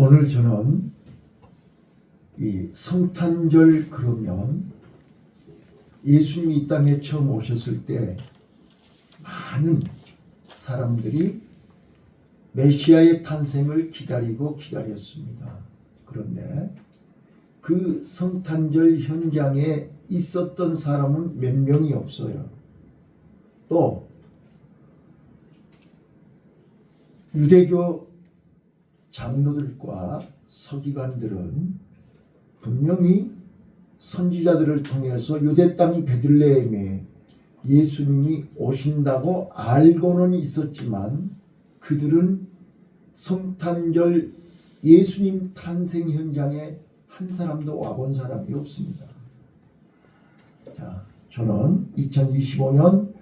오늘 저는 이 성탄절 그러면 예수님이 이 땅에 처음 오셨을 때 많은 사람들이 메시아의 탄생을 기다렸습니다. 그런데 그 성탄절 현장에 있었던 사람은 몇 명이 없어요. 또 유대교 장로들과 서기관들은 분명히 선지자들을 통해서 유대 땅 베들레헴에 예수님이 오신다고 알고는 있었지만 그들은 성탄절 예수님 탄생 현장에 한 사람도 와본 사람이 없습니다. 자, 저는 2025년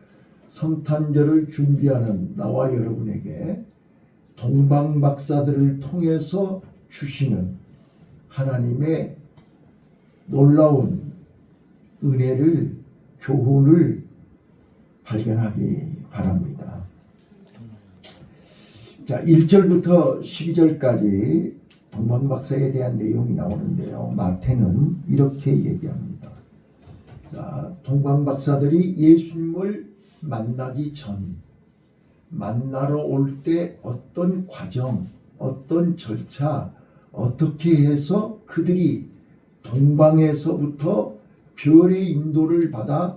성탄절을 준비하는 나와 여러분에게 동방박사들을 통해서 주시는 하나님의 놀라운 은혜를, 교훈을 발견하기 바랍니다. 자, 1절부터 12절까지 동방박사에 대한 내용이 나오는데요. 마태는 이렇게 얘기합니다. 자, 동방박사들이 예수님을 만나기 전, 만나러 올 때 어떤 과정, 어떤 절차, 어떻게 해서 그들이 동방에서부터 별의 인도를 받아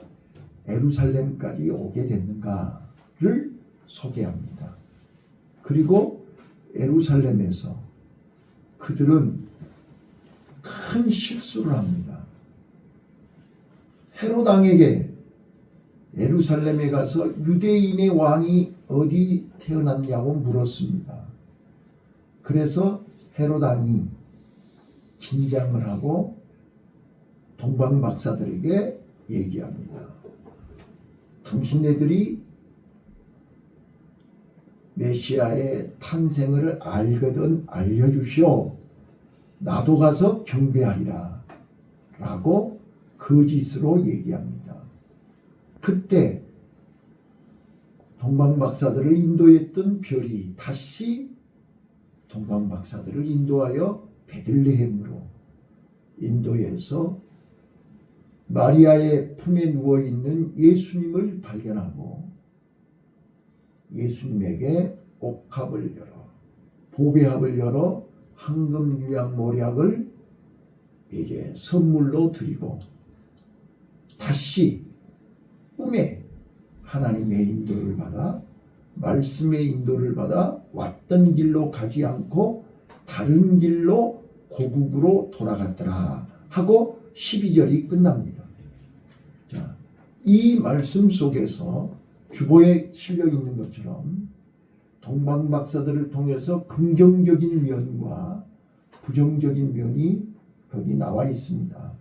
예루살렘까지 오게 됐는가를 소개합니다. 그리고 예루살렘에서 그들은 큰 실수를 합니다. 헤롯 왕에게 예루살렘에 가서 유대인의 왕이 어디 태어났냐고 물었습니다. 그래서 헤롯 왕이 긴장을 하고 동방박사들에게 얘기합니다. 당신네들이 메시아의 탄생을 알거든 알려주시오. 나도 가서 경배하리라 라고 거짓으로 얘기합니다. 그때 동방박사들을 인도했던 별이 다시 동방박사들을 인도하여 베들레헴으로 인도해서 마리아의 품에 누워있는 예수님을 발견하고 예수님에게 옥합을 열어 보배합을 열어 황금 유향 모략을 이제 선물로 드리고 다시 꿈에 하나님의 인도를 받아 말씀의 인도를 받아 왔던 길로 가지 않고 다른 길로 고국으로 돌아갔더라 하고 12절이 끝납니다. 자, 이 말씀 속에서 주보에 실려 있는 것처럼 동방박사들을 통해서 긍정적인 면과 부정적인 면이 거기 나와 있습니다.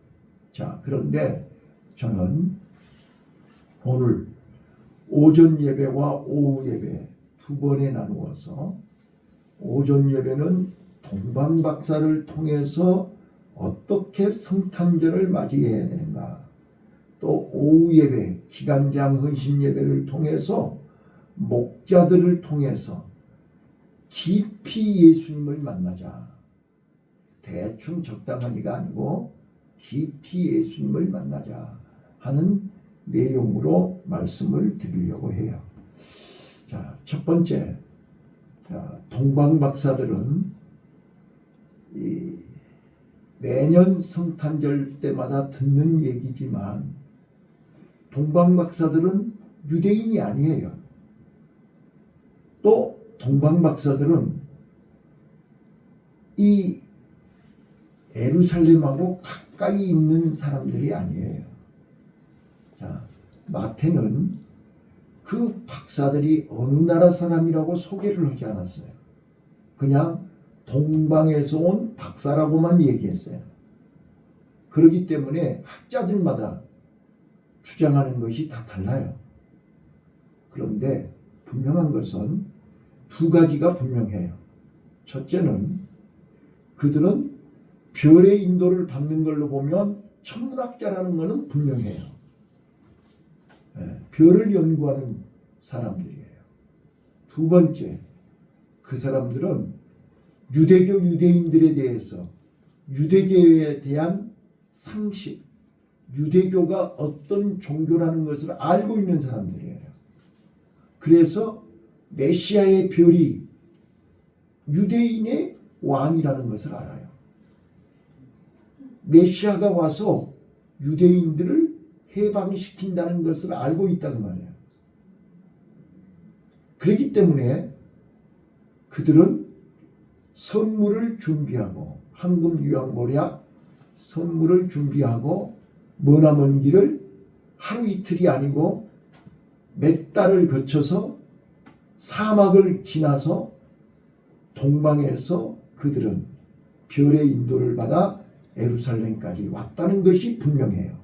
자, 그런데 저는 오늘 오전 예배와 오후 예배 두 번에 나누어서 오전 예배는 동방박사를 통해서 어떻게 성탄절을 맞이해야 되는가, 또 오후 예배 기간장 헌신 예배를 통해서 목자들을 통해서 깊이 예수님을 만나자. 대충 적당하니가 아니고 깊이 예수님을 만나자 하는 내용으로 말씀을 드리려고 해요. 자, 첫 번째, 동방박사들은 매년 성탄절 때마다 듣는 얘기지만 동방박사들은 유대인이 아니에요. 또 동방박사들은 이 예루살렘하고 가까이 있는 사람들이 아니에요. 자, 마태는 그 박사들이 어느 나라 사람이라고 소개를 하지 않았어요. 그냥 동방에서 온 박사라고만 얘기했어요. 그렇기 때문에 학자들마다 주장하는 것이 다 달라요. 그런데 분명한 것은 두 가지가 분명해요. 첫째는 그들은 별의 인도를 받는 걸로 보면 천문학자라는 것은 분명해요. 별을 연구하는 사람들이에요. 두 번째, 그 사람들은 유대교 유대인들에 대해서 유대교에 대한 상식, 유대교가 어떤 종교라는 것을 알고 있는 사람들이에요. 그래서 메시아의 별이 유대인의 왕이라는 것을 알아요. 메시아가 와서 유대인들을 해방시킨다는 것을 알고 있다는 말이에요. 그렇기 때문에 그들은 선물을 준비하고 황금 유황모략 선물을 준비하고 머나먼 길을 하루 이틀이 아니고 몇 달을 거쳐서 사막을 지나서 동방에서 그들은 별의 인도를 받아 예루살렘까지 왔다는 것이 분명해요.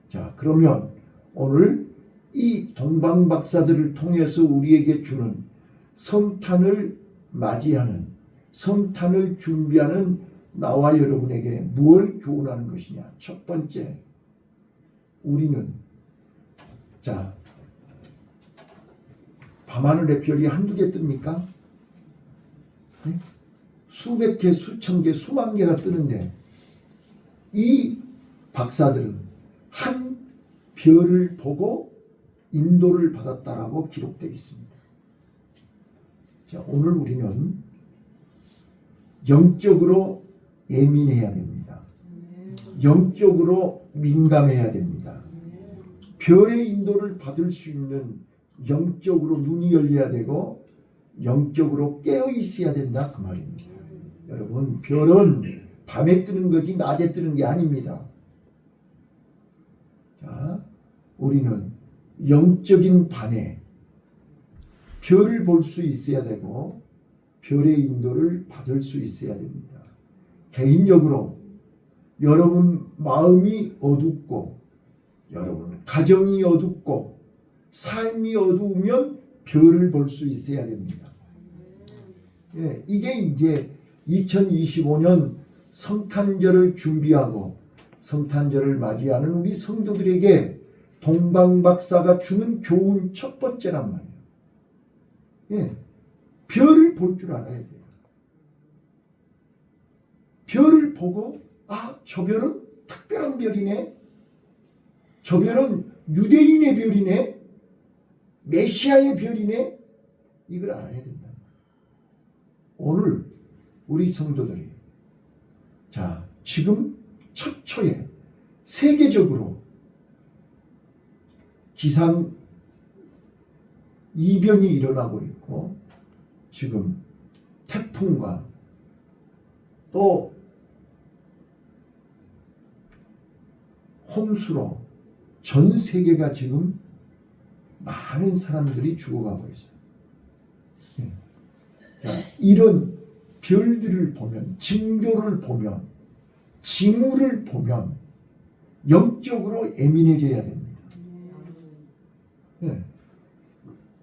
자, 그러면 오늘 이 동방박사들을 통해서 우리에게 주는 성탄을 맞이하는, 성탄을 준비하는 나와 여러분에게 무엇을 교훈하는 것이냐? 첫 번째, 우리는 자, 밤하늘의 별이 한두 개 뜹니까? 수백 개, 수천 개, 수만 개가 뜨는데 이 박사들은 한 별을 보고 인도를 받았다라고 기록되어 있습니다. 자, 오늘 우리는 영적으로 예민해야 됩니다. 영적으로 민감해야 됩니다. 별의 인도를 받을 수 있는 영적으로 눈이 열려야 되고 영적으로 깨어 있어야 된다 그 말입니다. 여러분, 별은 밤에 뜨는 거지 낮에 뜨는 게 아닙니다. 자, 우리는 영적인 밤에 별을 볼 수 있어야 되고 별의 인도를 받을 수 있어야 됩니다. 개인적으로 여러분 마음이 어둡고 여러분 가정이 어둡고 삶이 어두우면 별을 볼 수 있어야 됩니다. 예, 이게 이제 2025년 성탄절을 준비하고 성탄절을 맞이하는 우리 성도들에게 동방박사가 주는 교훈 첫 번째란 말이에요. 예, 별을 볼 줄 알아야 돼요. 별을 보고 저 별은 특별한 별이네. 저 별은 유대인의 별이네. 메시아의 별이네. 이걸 알아야 된다. 오늘 우리 성도들이 자, 지금 처초에 세계적으로 기상 이변이 일어나고 있고 지금 태풍과 또 홍수로 전 세계가 지금 많은 사람들이 죽어가고 있어요. 자, 이런 별들을 보면, 징조를 보면, 징후를 보면 영적으로 예민해져야 됩니다. 네.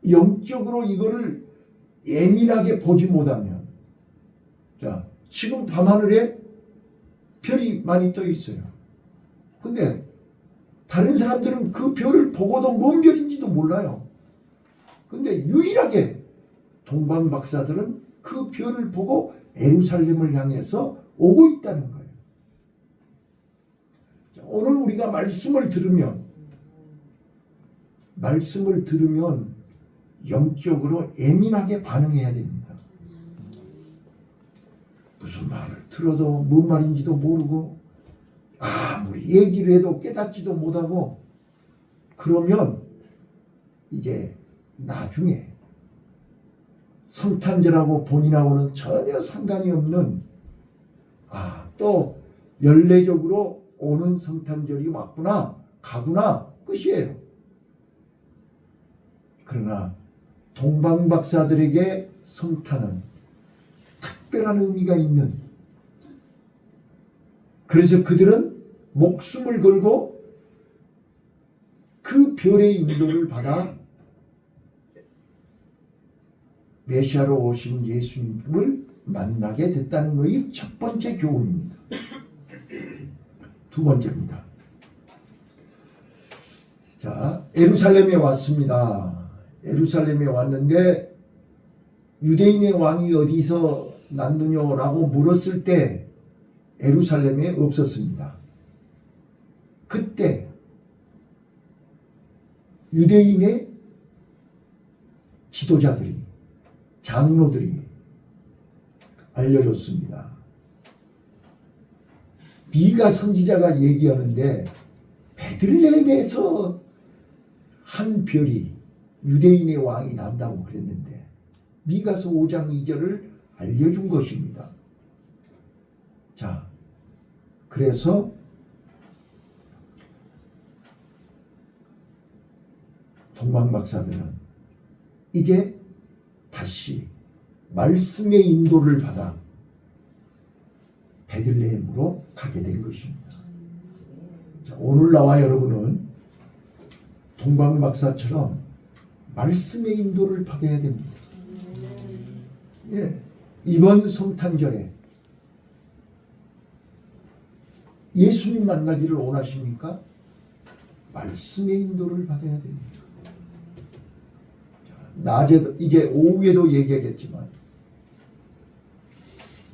영적으로 이거를 예민하게 보지 못하면 자, 지금 밤하늘에 별이 많이 떠 있어요. 근데 다른 사람들은 그 별을 보고도 뭔 별인지도 몰라요. 근데 유일하게 동방박사들은 그 별을 보고 예루살렘을 향해서 오고 있다는 거예요. 자, 오늘 우리가 말씀을 들으면 영적으로 예민하게 반응해야 됩니다. 무슨 말을 들어도 뭔 말인지도 모르고 아무리 얘기를 해도 깨닫지도 못하고 그러면 이제 나중에 성탄절하고 본인하고는 전혀 상관이 없는 또 연례적으로 오는 성탄절이 왔구나 가구나 끝이에요. 그러나 동방박사들에게 성탄은 특별한 의미가 있는, 그래서 그들은 목숨을 걸고 그 별의 인도를 받아 메시아로 오신 예수님을 만나게 됐다는 것이 첫 번째 교훈입니다. 두 번째입니다. 자, 예루살렘에 왔습니다. 예루살렘에 왔는데 유대인의 왕이 어디서 낳느냐라고 물었을 때 예루살렘에 없었습니다. 그때 유대인의 지도자들이, 장로들이 알려줬습니다. 미가 선지자가 얘기하는데 베들레헴에서 한 별이 유대인의 왕이 난다고 그랬는데 미가서 5장 2절을 알려준 것입니다. 자, 그래서 동방박사들은 이제 다시 말씀의 인도를 받아 베들레헴으로 가게 된 것입니다. 자, 오늘 나와 여러분은 동방박사처럼 말씀의 인도를 받아야 됩니다. 예, 이번 성탄절에 예수님 만나기를 원하십니까? 말씀의 인도를 받아야 됩니다. 낮에도, 이제 오후에도 얘기하겠지만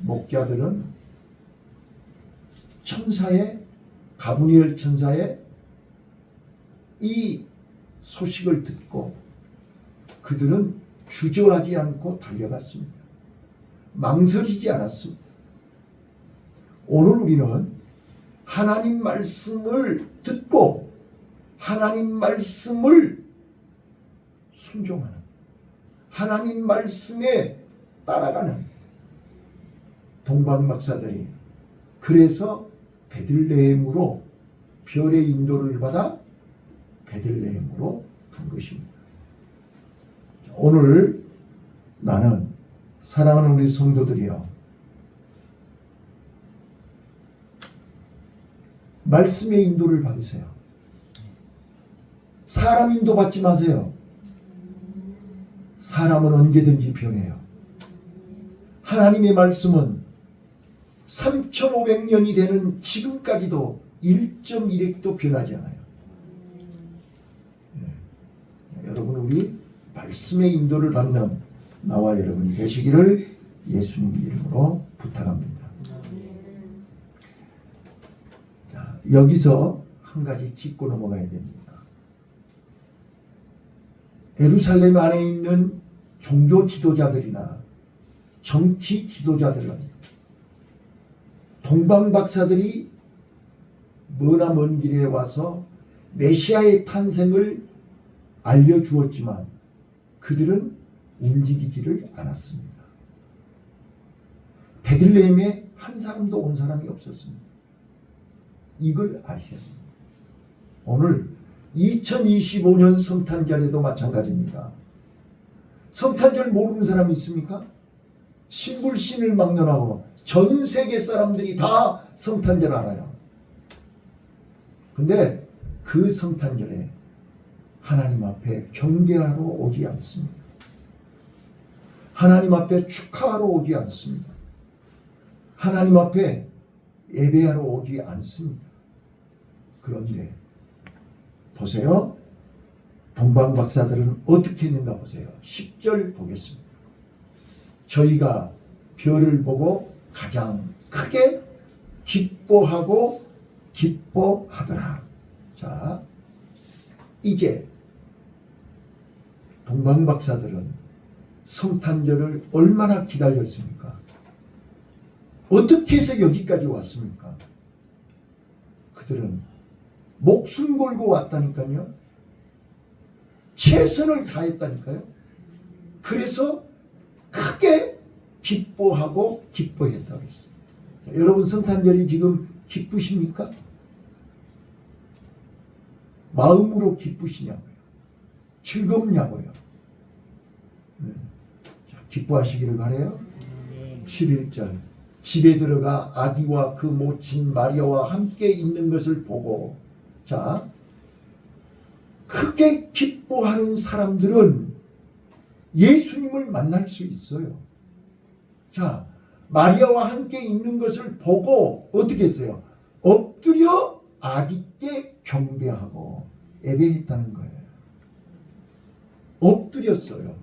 목자들은 천사의, 가브리엘 천사의 이 소식을 듣고 그들은 주저하지 않고 달려갔습니다. 망설이지 않았습니다. 오늘 우리는 하나님 말씀을 듣고 하나님 말씀을 순종하는, 하나님 말씀에 따라가는 동방박사들이 그래서 베들레헴으로 별의 인도를 받아 베들레헴으로 간 것입니다. 오늘 나는 사랑하는 우리 성도들이여, 말씀의 인도를 받으세요. 사람 인도 받지 마세요. 사람은 언제든지 변해요. 하나님의 말씀은 3,500년이 되는 지금까지도 1.1핵도 변하지 않아요. 여러분, 우리 말씀의 인도를 받는 나와 여러분이 되시기를 예수님 이름으로 부탁합니다. 자, 여기서 한 가지 짚고 넘어가야 됩니다. 예루살렘 안에 있는 종교 지도자들이나 정치 지도자들은 동방박사들이 머나 먼 길에 와서 메시아의 탄생을 알려주었지만 그들은 움직이지를 않았습니다. 베들레헴에 한 사람도 온 사람이 없었습니다. 이걸 아셔야 합니다. 오늘 2025년 성탄절에도 마찬가지입니다. 성탄절 모르는 사람 있습니까? 신불신을 막론하고 전 세계 사람들이 다 성탄절 알아요. 근데 그 성탄절에 하나님 앞에 경배하러 오지 않습니다. 하나님 앞에 축하하러 오지 않습니다. 하나님 앞에 예배하러 오지 않습니다. 그런데 보세요. 동방박사들은 어떻게 했는가 보세요. 10절 보겠습니다. 저희가 별을 보고 가장 크게 기뻐하고 기뻐하더라. 자, 이제 동방박사들은 성탄절을 얼마나 기다렸습니까? 어떻게 해서 여기까지 왔습니까? 그들은 목숨 걸고 왔다니까요. 최선을 다했다니까요. 그래서 크게 기뻐하고 기뻐했다고 했습니다. 여러분, 성탄절이 지금 기쁘십니까? 마음으로 기쁘시냐고요? 즐겁냐고요? 자, 기뻐하시기를 바라요. 11절 집에 들어가 아기와 그 모친 마리아와 함께 있는 것을 보고, 자, 크게 기뻐하는 사람들은 예수님을 만날 수 있어요. 자, 마리아와 함께 있는 것을 보고 어떻게 했어요? 엎드려 아기께 경배하고 예배했다는 거예요. 엎드렸어요.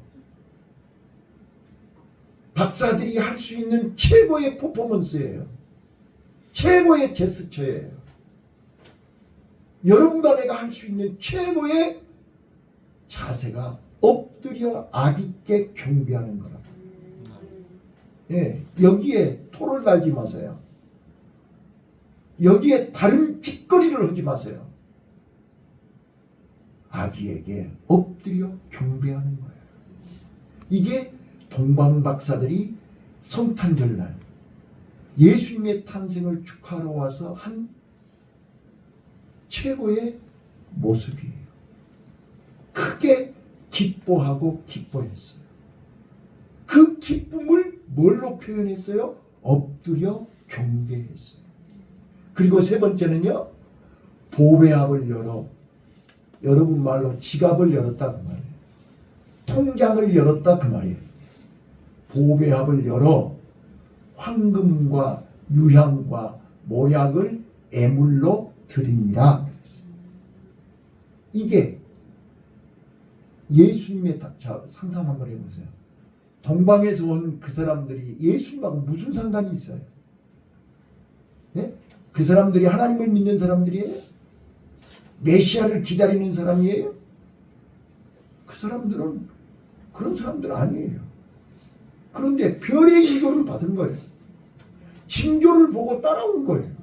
박사들이 할 수 있는 최고의 퍼포먼스예요. 최고의 제스처예요. 여러분과 내가 할 수 있는 최고의 자세가 엎드려 아기께 경배하는 거라. 예, 여기에 토를 달지 마세요. 여기에 다른 짓거리를 하지 마세요. 아기에게 엎드려 경배하는 거예요. 이게 동방박사들이 성탄절날 예수님의 탄생을 축하하러 와서 한 최고의 모습이에요. 크게 기뻐하고 기뻐했어요. 그 기쁨을 뭘로 표현했어요? 엎드려 경배했어요. 그리고 세 번째는요, 보배압을 열어, 여러분 말로 지갑을 열었다 그 말이에요. 통장을 열었다 그 말이에요. 보배압을 열어 황금과 유향과 모략을 애물로 드리니라. 이게 예수님의 자, 상상 한번 해보세요. 동방에서 온 그 사람들이 예수님하고 무슨 상관이 있어요? 네? 그 사람들이 하나님을 믿는 사람들이에요? 메시아를 기다리는 사람이에요? 그 사람들은 그런 사람들 아니에요. 그런데 별의 인도를 받은 거예요. 징조를 보고 따라온 거예요.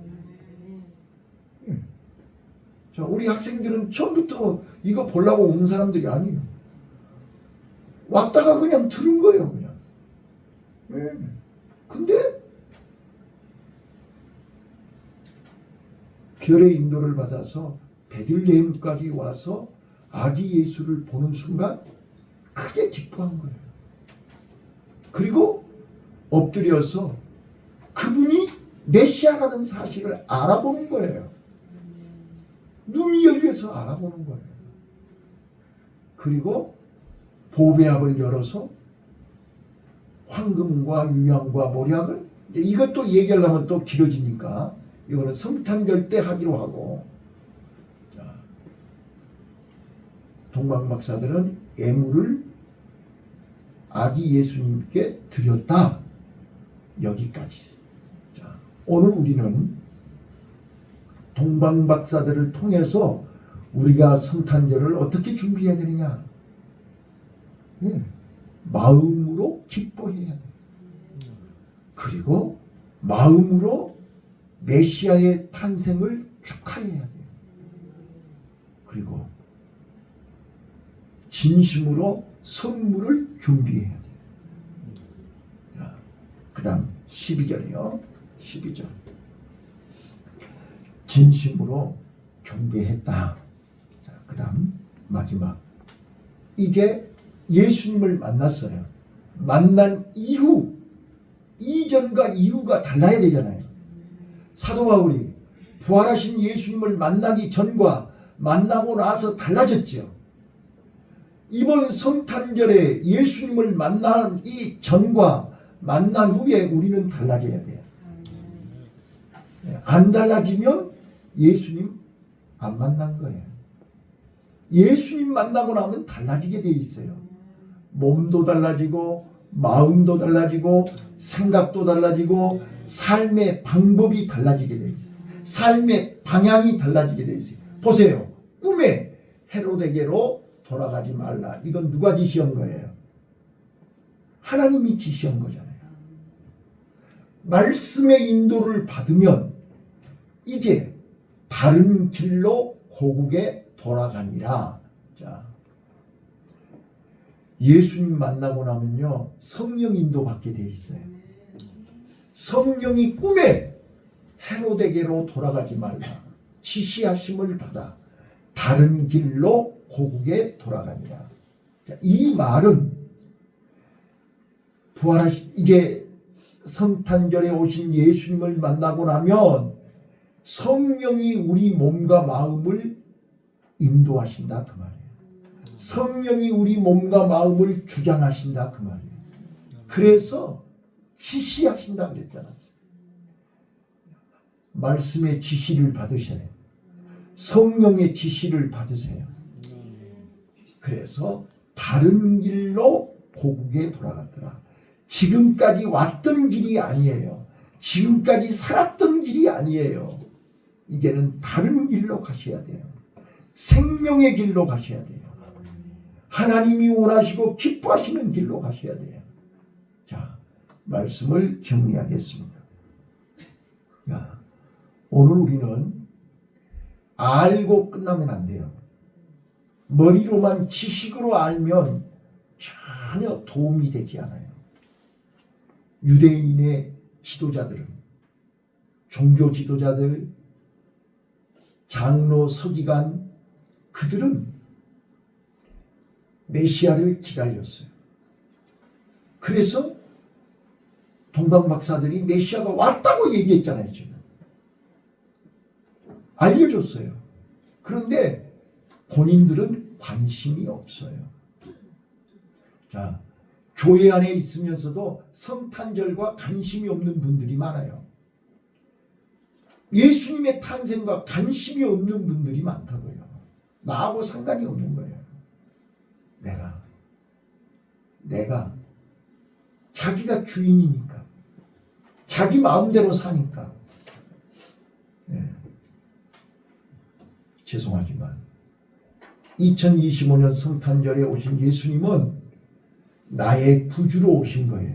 자, 우리 학생들은 처음부터 이거 보려고 온 사람들이 아니에요. 왔다가 그냥 들은 거예요, 그냥. 근데 별의 인도를 받아서 베들레헴까지 와서 아기 예수를 보는 순간 크게 기뻐한 거예요. 그리고 엎드려서 그분이 메시아라는 사실을 알아보는 거예요. 눈이 열려서 알아보는 거예요. 그리고 보배압을 열어서 황금과 유향과 모략을, 이것도 얘기하려면 또 길어지니까 이거는 성탄절 때 하기로 하고, 자, 동방박사들은 애물을 아기 예수님께 드렸다. 여기까지. 자, 오늘 우리는 동방박사들을 통해서 우리가 성탄절을 어떻게 준비해야 되느냐? 마음으로 기뻐해야 돼. 그리고 마음으로 메시아의 탄생을 축하해야 돼. 그리고 진심으로 선물을 준비해야 돼. 그 다음 12절이요. 12절. 진심으로 경배했다. 그 다음 마지막. 이제 예수님을 만났어요. 만난 이후, 이전과 이후가 달라야 되잖아요. 사도 바울이 부활하신 예수님을 만나기 전과 만나고 나서 달라졌죠. 이번 성탄절에 예수님을 만난 이 전과 만난 후에 우리는 달라져야 돼요. 안 달라지면 예수님 안 만난 거예요. 예수님 만나고 나면 달라지게 돼 있어요. 몸도 달라지고 마음도 달라지고 생각도 달라지고 삶의 방법이 달라지게 돼 있어요. 삶의 방향이 달라지게 돼 있어요. 보세요. 꿈에 헤로데게로 돌아가지 말라. 이건 누가 지시한 거예요? 하나님이 지시한 거잖아요. 말씀의 인도를 받으면 이제 다른 길로 고국에 돌아가니라. 자, 예수님 만나고 나면요, 성령 인도 받게 돼 있어요. 성령이 꿈에 헤로데게로 돌아가지 말라. 지시하심을 받아 다른 길로 고국에 돌아가니라. 자, 이 말은 부활하신 이제 성탄절에 오신 예수님을 만나고 나면 성령이 우리 몸과 마음을 인도하신다 그 말이에요. 성령이 우리 몸과 마음을 주장하신다 그 말이에요. 그래서 지시하신다 그랬잖아요. 말씀의 지시를 받으셔야 돼요. 성령의 지시를 받으세요. 그래서 다른 길로 고국에 돌아갔더라. 지금까지 왔던 길이 아니에요. 지금까지 살았던 길이 아니에요. 이제는 다른 길로 가셔야 돼요. 생명의 길로 가셔야 돼요. 하나님이 원하시고 기뻐하시는 길로 가셔야 돼요. 자, 말씀을 정리하겠습니다. 자, 오늘 우리는 알고 끝나면 안 돼요. 머리로만 지식으로 알면 전혀 도움이 되지 않아요. 유대인의 지도자들은, 종교 지도자들, 장로, 서기관, 그들은 메시아를 기다렸어요. 그래서 동방박사들이 메시아가 왔다고 얘기했잖아요. 지금 알려줬어요. 그런데 본인들은 관심이 없어요. 자, 교회 안에 있으면서도 성탄절과 관심이 없는 분들이 많아요. 예수님의 탄생과 관심이 없는 분들이 많다고요. 나하고 상관이 없는 거예요. 내가 자기가 주인이니까, 자기 마음대로 사니까. 네. 죄송하지만 2025년 성탄절에 오신 예수님은 나의 구주로 오신 거예요.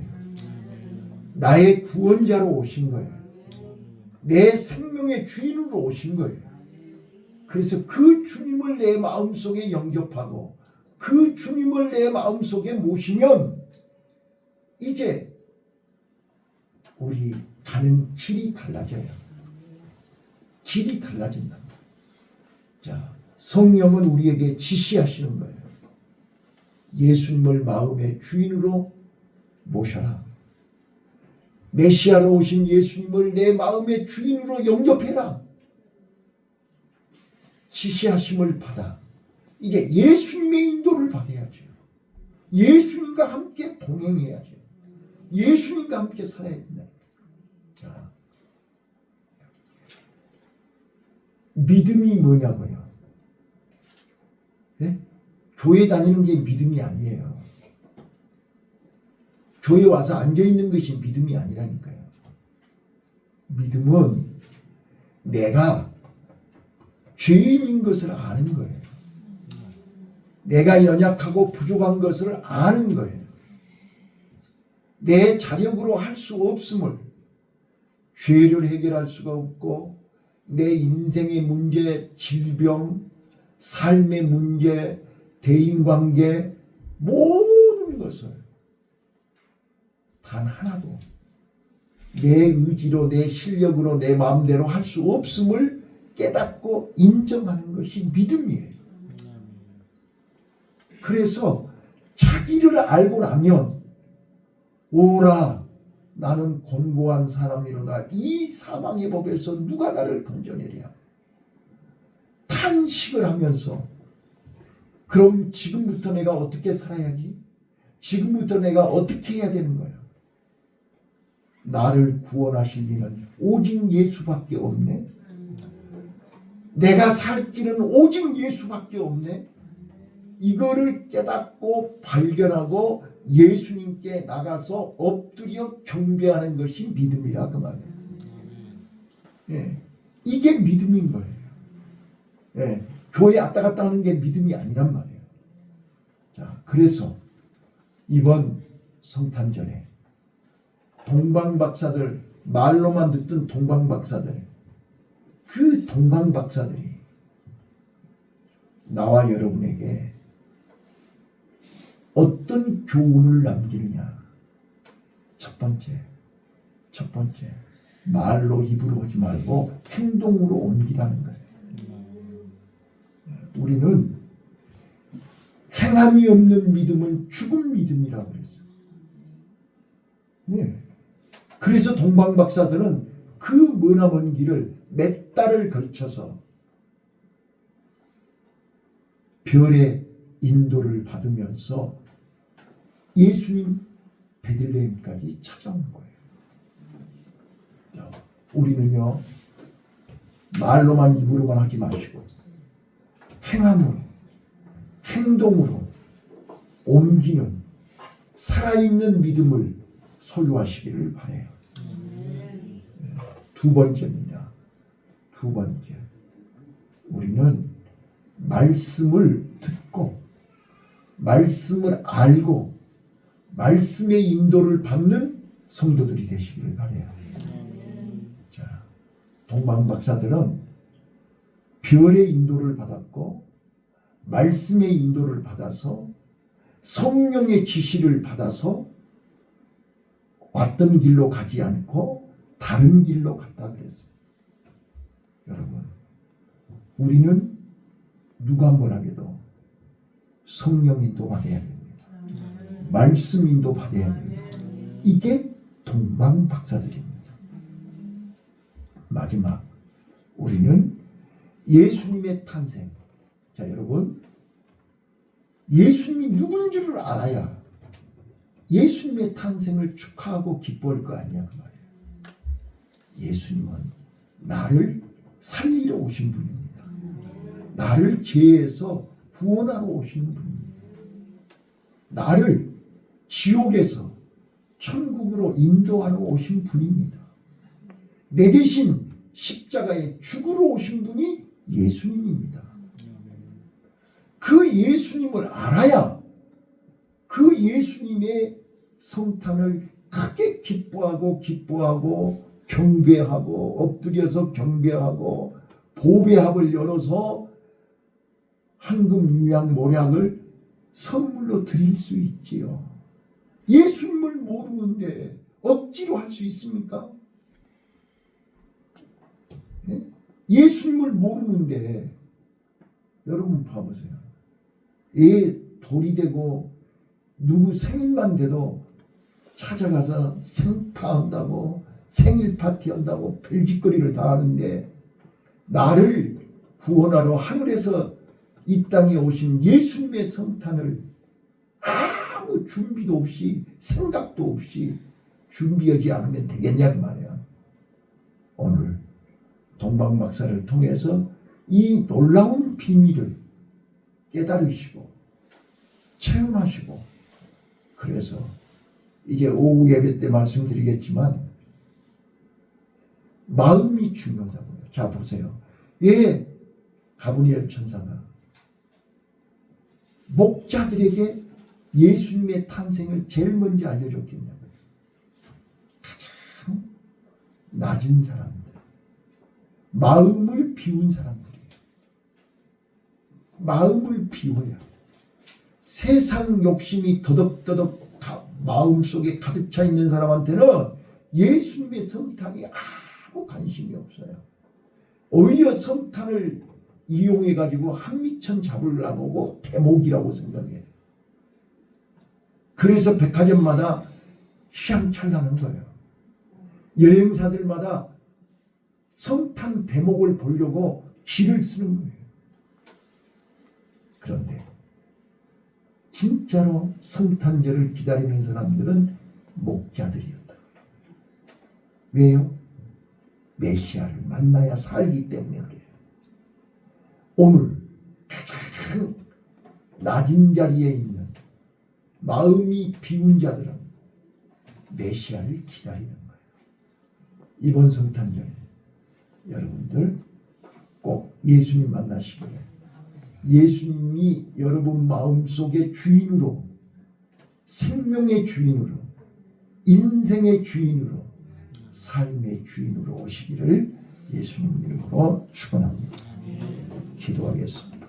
나의 구원자로 오신 거예요. 내 생명의 주인으로 오신 거예요. 그래서 그 주님을 내 마음속에 영접하고 그 주님을 내 마음속에 모시면 이제 우리 가는 길이 달라져요. 길이 달라진다. 자, 성령은 우리에게 지시하시는 거예요. 예수님을 마음의 주인으로 모셔라. 메시아로 오신 예수님을 내 마음의 주인으로 영접해라. 지시하심을 받아. 이제 예수님의 인도를 받아야죠. 예수님과 함께 동행해야죠. 예수님과 함께 살아야 된다. 자, 믿음이 뭐냐고요? 네? 교회 다니는 게 믿음이 아니에요. 교회 와서 앉아있는 것이 믿음이 아니라니까요. 믿음은 내가 죄인인 것을 아는 거예요. 내가 연약하고 부족한 것을 아는 거예요. 내 자력으로 할 수 없음을, 죄를 해결할 수가 없고 내 인생의 문제, 질병, 삶의 문제, 대인관계 모든 것을 단 하나도 내 의지로, 내 실력으로, 내 마음대로 할 수 없음을 깨닫고 인정하는 것이 믿음이에요. 그래서 자기를 알고 나면 오라 나는 곤고한 사람이로다. 이 사망의 법에서 누가 나를 건져내랴. 탄식을 하면서 그럼 지금부터 내가 어떻게 살아야지? 지금부터 내가 어떻게 해야 되는 거야? 나를 구원하실 이는 오직 예수밖에 없네. 내가 살 길은 오직 예수밖에 없네. 이거를 깨닫고 발견하고 예수님께 나가서 엎드려 경배하는 것이 믿음이라 그 말이에요. 예, 이게 믿음인 거예요. 예, 교회 왔다 갔다 하는 게 믿음이 아니란 말이에요. 자, 그래서 이번 성탄절에 동방박사들, 말로만 듣던 동방박사들, 그 동방박사들이 나와 여러분에게 어떤 교훈을 남기느냐. 첫 번째 말로 입으로 하지 말고 행동으로 옮기라는 거예요. 우리는 행함이 없는 믿음은 죽은 믿음이라고 그랬어요. 네. 그래서 동방박사들은 그 머나먼 길을 몇 달을 걸쳐서 별의 인도를 받으면서 예수님 베들레헴까지 찾아온 거예요. 우리는요, 말로만 입으로만 하지 마시고 행함으로, 행동으로 옮기는 살아있는 믿음을 소유하시기를 바라요. 두 번째입니다. 두 번째, 우리는 말씀을 듣고 말씀을 알고 말씀의 인도를 받는 성도들이 되시기를 바라요. 자, 동방박사들은 별의 인도를 받았고 말씀의 인도를 받아서 성령의 지시를 받아서 왔던 길로 가지 않고 다른 길로 갔다 그랬어요. 여러분, 우리는 누가 뭐라해도 성령 인도 받아야 됩니다. 말씀 인도 받아야 됩니다. 이게 동방박사들입니다. 마지막, 우리는 예수님의 탄생. 자, 여러분, 예수님이 누군 줄을 알아야 예수님의 탄생을 축하하고 기뻐할 거 아니냐 그 말이에요. 예수님은 나를 살리러 오신 분입니다. 나를 죄에서 구원하러 오신 분입니다. 나를 지옥에서 천국으로 인도하러 오신 분입니다. 내 대신 십자가에 죽으러 오신 분이 예수님입니다. 그 예수님을 알아야 그 예수님의 성탄을 크게 기뻐하고 경배하고 엎드려서 경배하고 보배합을 열어서 황금 유향 모략을 선물로 드릴 수 있지요. 예수님을 모르는데 억지로 할 수 있습니까? 예? 예수님을 모르는데 여러분 봐보세요. 애 돌이 되고 누구 생일만 돼도 찾아가서 생파한다고 생일 파티한다고 별짓거리를 다 하는데 나를 구원하러 하늘에서 이 땅에 오신 예수님의 성탄을 아무 준비도 없이 생각도 없이 준비하지 않으면 되겠냐 그 말이야. 오늘 동방박사를 통해서 이 놀라운 비밀을 깨달으시고 체험하시고, 그래서 이제 오후 예배 때 말씀드리겠지만 마음이 중요하다고요. 자 보세요. 왜 가브리엘 천사가 목자들에게 예수님의 탄생을 제일 먼저 알려줬겠냐고요. 가장 낮은 사람들, 마음을 비운 사람들이에요. 마음을 비워야 세상 욕심이 더덕더덕 마음속에 가득 차 있는 사람한테는 예수님의 성탄이 아무 관심이 없어요. 오히려 성탄을 이용해 가지고 한미천 잡으려고 대목이라고 생각해요. 그래서 백화점마다 휘황찬란한 거예요. 여행사들마다 성탄 대목을 보려고 길을 쓰는 거예요. 그런데 진짜로 성탄절을 기다리는 사람들은 목자들이었다. 왜요? 메시아를 만나야 살기 때문에 그래요. 오늘 가장 낮은 자리에 있는 마음이 비운 자들은 메시아를 기다리는 거예요. 이번 성탄절에 여러분들 꼭 예수님 만나시기를, 예수님이 여러분 마음속의 주인으로, 생명의 주인으로, 인생의 주인으로, 삶의 주인으로 오시기를 예수님 이름으로 축원합니다. 기도하겠습니다.